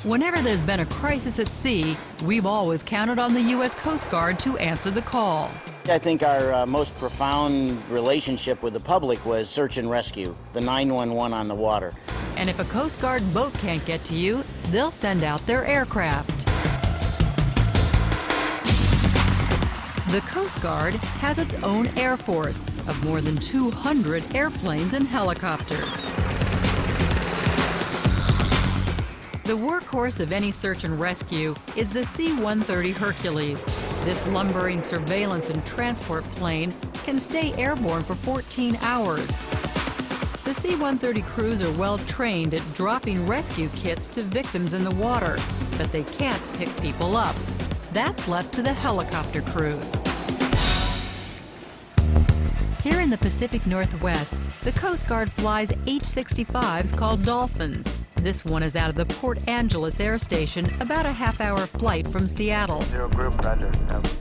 Whenever there's been a crisis at sea, we've always counted on the U.S. Coast Guard to answer the call. I think our most profound relationship with the public was search and rescue, the 911 on the water. And if a Coast Guard boat can't get to you, they'll send out their aircraft. The Coast Guard has its own Air Force of more than 200 airplanes and helicopters. The workhorse of any search and rescue is the C-130 Hercules. This lumbering surveillance and transport plane can stay airborne for 14 hours. The C-130 crews are well trained at dropping rescue kits to victims in the water, but they can't pick people up. That's left to the helicopter crews. Here in the Pacific Northwest, the Coast Guard flies H-65s called Dolphins. This one is out of the Port Angeles Air Station, about a half-hour flight from Seattle.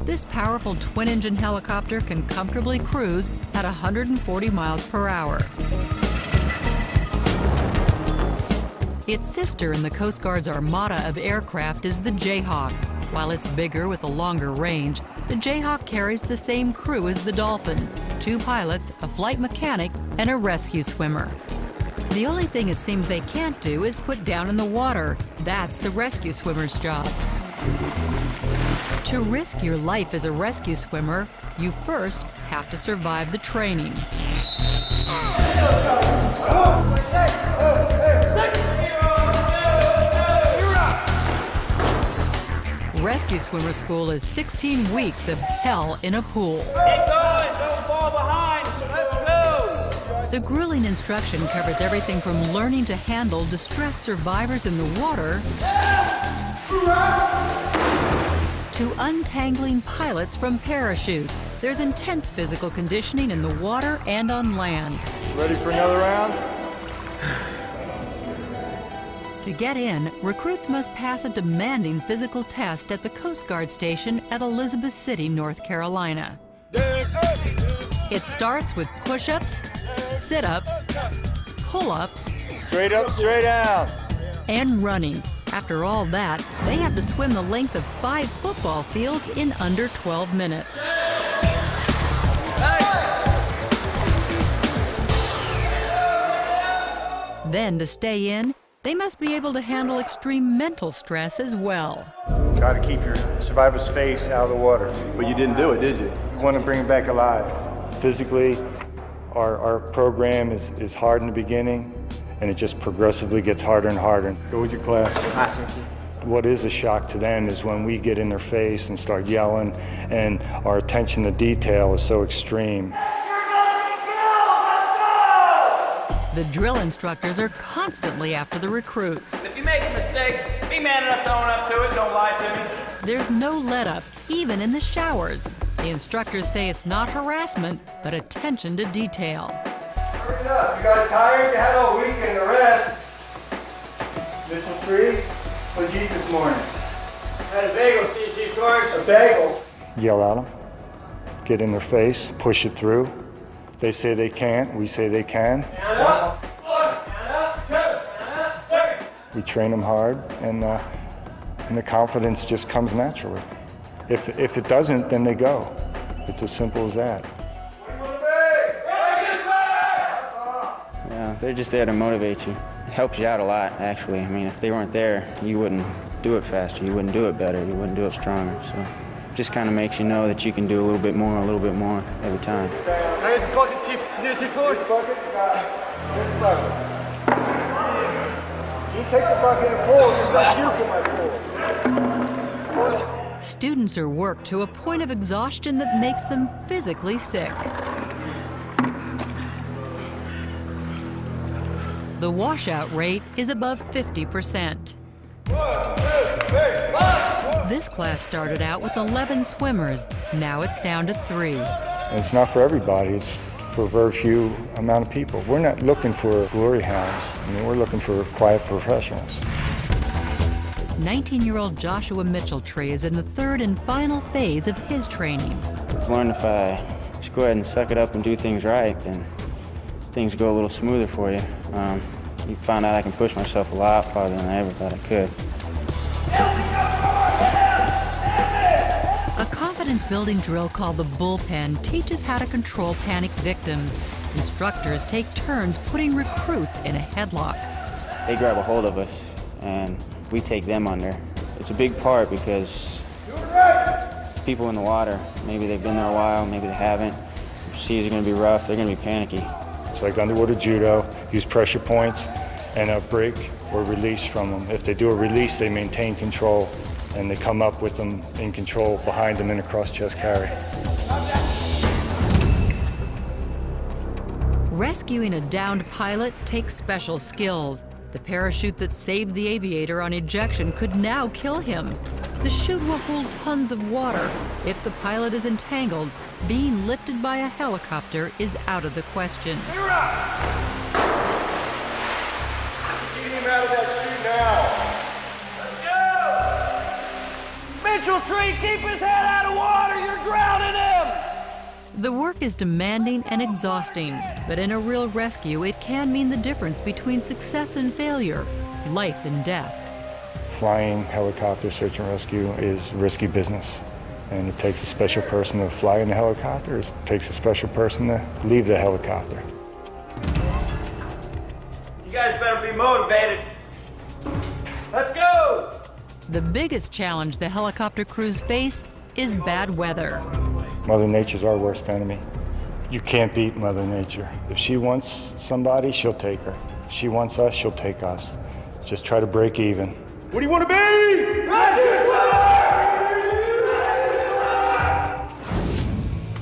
This powerful twin-engine helicopter can comfortably cruise at 140 miles per hour. Its sister in the Coast Guard's armada of aircraft is the Jayhawk. While it's bigger with a longer range, the Jayhawk carries the same crew as the Dolphin: 2 pilots, a flight mechanic, and a rescue swimmer. The only thing it seems they can't do is put down in the water. That's the rescue swimmer's job. To risk your life as a rescue swimmer, you first have to survive the training. Rescue swimmer school is 16 weeks of hell in a pool. Keep going, don't fall behind. Let's go. The grueling instruction covers everything from learning to handle distressed survivors in the water to untangling pilots from parachutes. There's intense physical conditioning in the water and on land. Ready for another round? To get in, recruits must pass a demanding physical test at the Coast Guard station at Elizabeth City, North Carolina. It starts with push-ups, sit-ups, pull-ups, Straight up, straight out. and running. After all that, they have to swim the length of 5 football fields in under 12 minutes. Then, to stay in, they must be able to handle extreme mental stress as well. Try to keep your survivor's face out of the water. But you didn't do it, did you? You want to bring it back alive. Physically, our program is hard in the beginning, and it just progressively gets harder and harder. Go with your class. What is a shock to them is when we get in their face and start yelling, and our attention to detail is so extreme. The drill instructors are constantly after the recruits. If you make a mistake, be man enough to own up to it. Don't lie to me. There's no let-up, even in the showers. The instructors say it's not harassment, but attention to detail. Hurry up. You guys tired? You had all weekend to rest. Mitcheltree, what'd you eat this morning? Had a bagel, Chief George. A bagel. Yell at them. Get in their face. Push it through. They say they can't. We say they can. We train them hard, and the confidence just comes naturally. If it doesn't, then they go. It's as simple as that. Yeah, they're just there to motivate you. It helps you out a lot, actually. I mean, if they weren't there, you wouldn't do it faster, you wouldn't do it better, you wouldn't do it stronger. So it just kind of makes you know that you can do a little bit more every time. There's the bucket, Chief. Chief George. Bucket? Here's the bucket. You take the bucket and pull, just like you in my pool. Students are worked to a point of exhaustion that makes them physically sick. The washout rate is above 50%. This class started out with 11 swimmers. Now it's down to 3. And it's not for everybody. It's for a very few amount of people. We're not looking for glory hounds. I mean, we're looking for quiet professionals. 19-year-old Joshua Mitcheltree is in the 3rd and final phase of his training. I've learned if I just go ahead and suck it up and do things right, then things go a little smoother for you. You find out I can push myself a lot farther than I ever thought I could. A confidence-building drill called the bullpen teaches how to control panic victims. Instructors take turns putting recruits in a headlock. They grab a hold of us, and we take them under. It's a big part because people in the water, maybe they've been there a while, maybe they haven't. Seas are going to be rough, they're going to be panicky. It's like underwater judo, use pressure points and a break or release from them. If they do a release, they maintain control, and they come up with them in control behind them in a cross-chest carry. Rescuing a downed pilot takes special skills. The parachute that saved the aviator on ejection could now kill him. The chute will hold tons of water. If the pilot is entangled, being lifted by a helicopter is out of the question. Get him out of that chute now. Let's go! Mitcheltree, keep his head out of water! You're drowning him! The work is demanding and exhausting, but in a real rescue, it can mean the difference between success and failure, life and death. Flying helicopter search and rescue is risky business, and it takes a special person to fly in the helicopter. It takes a special person to leave the helicopter. You guys better be motivated. Let's go! The biggest challenge the helicopter crews face is bad weather. Mother Nature's our worst enemy. You can't beat Mother Nature. If she wants somebody, she'll take her. If she wants us, she'll take us. Just try to break even. What do you want to be? Rescue swimmer!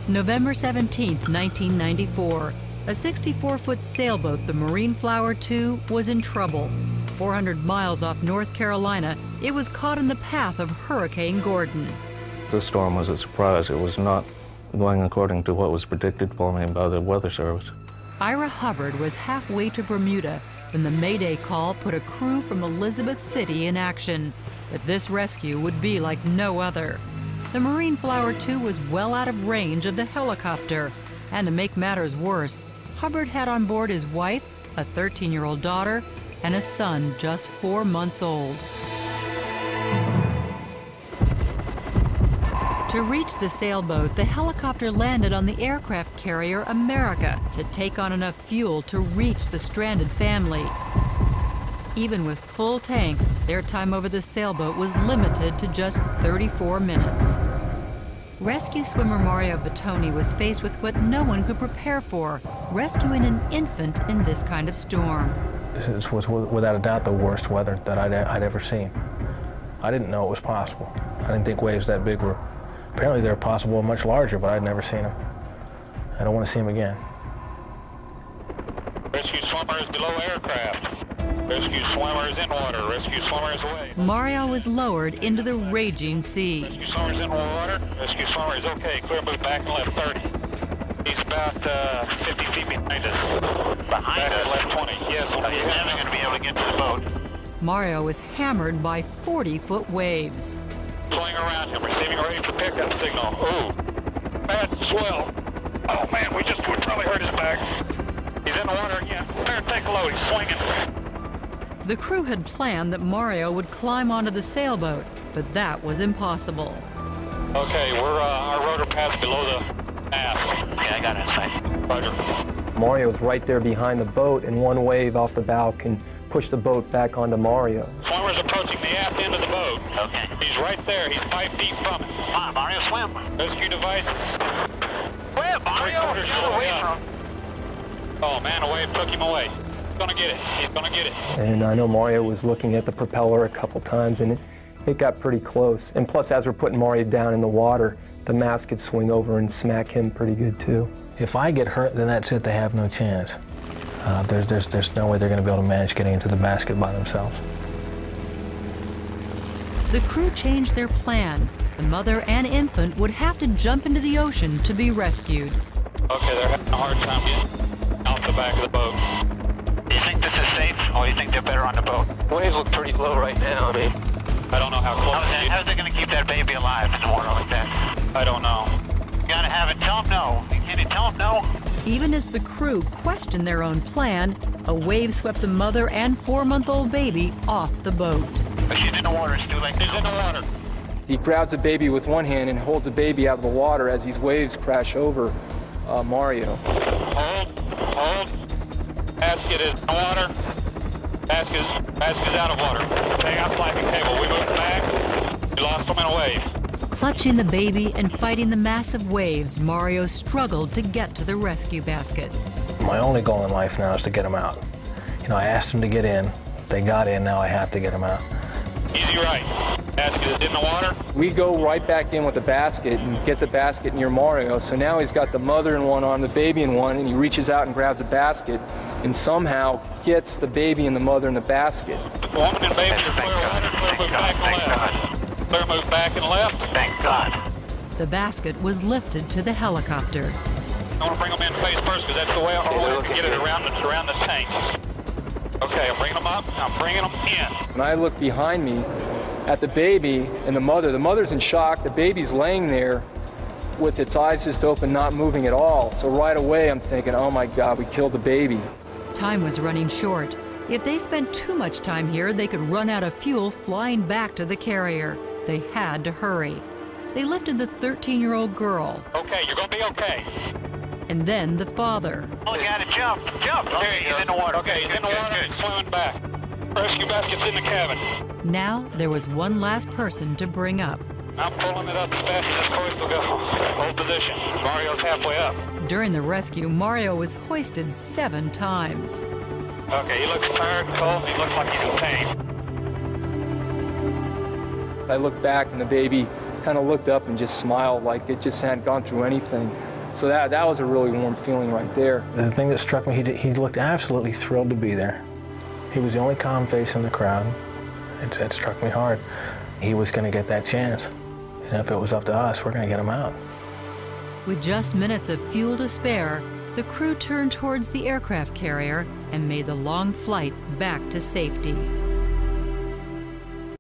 November 17th, 1994. A 64-foot sailboat, the Marine Flower II, was in trouble. 400 miles off North Carolina, it was caught in the path of Hurricane Gordon. This storm was a surprise. It was not going according to what was predicted for me by the Weather Service. Ira Hubbard was halfway to Bermuda when the Mayday call put a crew from Elizabeth City in action. But this rescue would be like no other. The Marine Flower II was well out of range of the helicopter. And to make matters worse, Hubbard had on board his wife, a 13-year-old daughter, and a son just 4 months old. To reach the sailboat, the helicopter landed on the aircraft carrier America to take on enough fuel to reach the stranded family. Even with full tanks, their time over the sailboat was limited to just 34 minutes. Rescue swimmer Mario Vittone was faced with what no one could prepare for, rescuing an infant in this kind of storm. This was without a doubt the worst weather that I'd ever seen. I didn't know it was possible. I didn't think waves that big were. Apparently they're possible much larger, but I'd never seen them. I don't want to see them again. Rescue swimmers below aircraft. Rescue swimmers in water. Rescue swimmers away. Mario was lowered into the raging sea. Rescue swimmers in water. Rescue swimmers okay. Clear move back and left 30. He's about 50 feet behind us. Behind us? Left 20, yes. He's never going to be able to get to the boat. Mario was hammered by 40-foot waves. Swing around him, receiving ready for pickup signal. Ooh, bad swell. Oh man, we probably hurt his back. He's in the water again. There, take a load, he's swinging. The crew had planned that Mario would climb onto the sailboat, but that was impossible. Okay, we're our rotor path's below the mast. Yeah, I got it inside. Roger. Mario's right there behind the boat, and one wave off the bow can push the boat back onto Mario. Swimmer's approaching the aft end of the boat. Okay. He's right there. He's 5 feet from it. Come on, Mario, swim. Rescue devices. Swim, Mario. Get away from him. Oh, man, a wave took him away. He's gonna get it. He's gonna get it. And I know Mario was looking at the propeller a couple times, and it got pretty close. And plus, as we're putting Mario down in the water, the mast could swing over and smack him pretty good, too. If I get hurt, then that's it. They have no chance. There's no way they're going to be able to manage getting into the basket by themselves. The crew changed their plan. The mother and infant would have to jump into the ocean to be rescued. Okay, they're having a hard time getting off the back of the boat. Do you think this is safe, or do you think they're better on the boat? Waves look pretty low right now. I don't know how close. How's they going to keep that baby alive in the water like that? I don't know. You got to have it. Tell them no. Can you tell them no? Even as the crew questioned their own plan, a wave swept the mother and 4-month-old baby off the boat. She's in the water. It's too late. She's in the water. He grabs the baby with one hand and holds the baby out of the water as these waves crash over Mario. Hold. Basket is in the water. Basket's out of water. Take out flapping cable. We moved back. We lost them in a wave. Clutching the baby and fighting the massive waves, Mario struggled to get to the rescue basket. My only goal in life now is to get them out. You know, I asked them to get in. They got in, now I have to get them out. Easy right. Basket is in the water. We go right back in with the basket and get the basket near Mario. So now he's got the mother in one arm, the baby in one, and he reaches out and grabs the basket and somehow gets the baby and the mother in the basket. The woman and baby are clear water, clear move back and left. Clear move back and left. Thank God. The basket was lifted to the helicopter. I want to bring them in face first because that's the way I can get it around the tank. Okay, I'm bringing them up. I'm bringing them in. When I look behind me at the baby and the mother's in shock. The baby's laying there with its eyes just open, not moving at all. So right away I'm thinking, oh my God, we killed the baby. Time was running short. If they spent too much time here, they could run out of fuel flying back to the carrier. They had to hurry. They lifted the 13-year-old girl. Okay, you're gonna be okay. And then the father. Oh, you gotta jump. There, he's in the water. Okay, he's in the water, he's swimming back. Rescue basket's in the cabin. Now there was one last person to bring up. I'm pulling it up as fast as this course will go. Hold position. Mario's halfway up. During the rescue, Mario was hoisted 7 times. Okay, he looks tired and cold. He looks like he's in pain. I looked back and the baby kind of looked up and just smiled like it just hadn't gone through anything. So that was a really warm feeling right there. The thing that struck me, he looked absolutely thrilled to be there. He was the only calm face in the crowd. It struck me hard. He was going to get that chance. And if it was up to us, we're going to get him out. With just minutes of fuel to spare, the crew turned towards the aircraft carrier and made the long flight back to safety.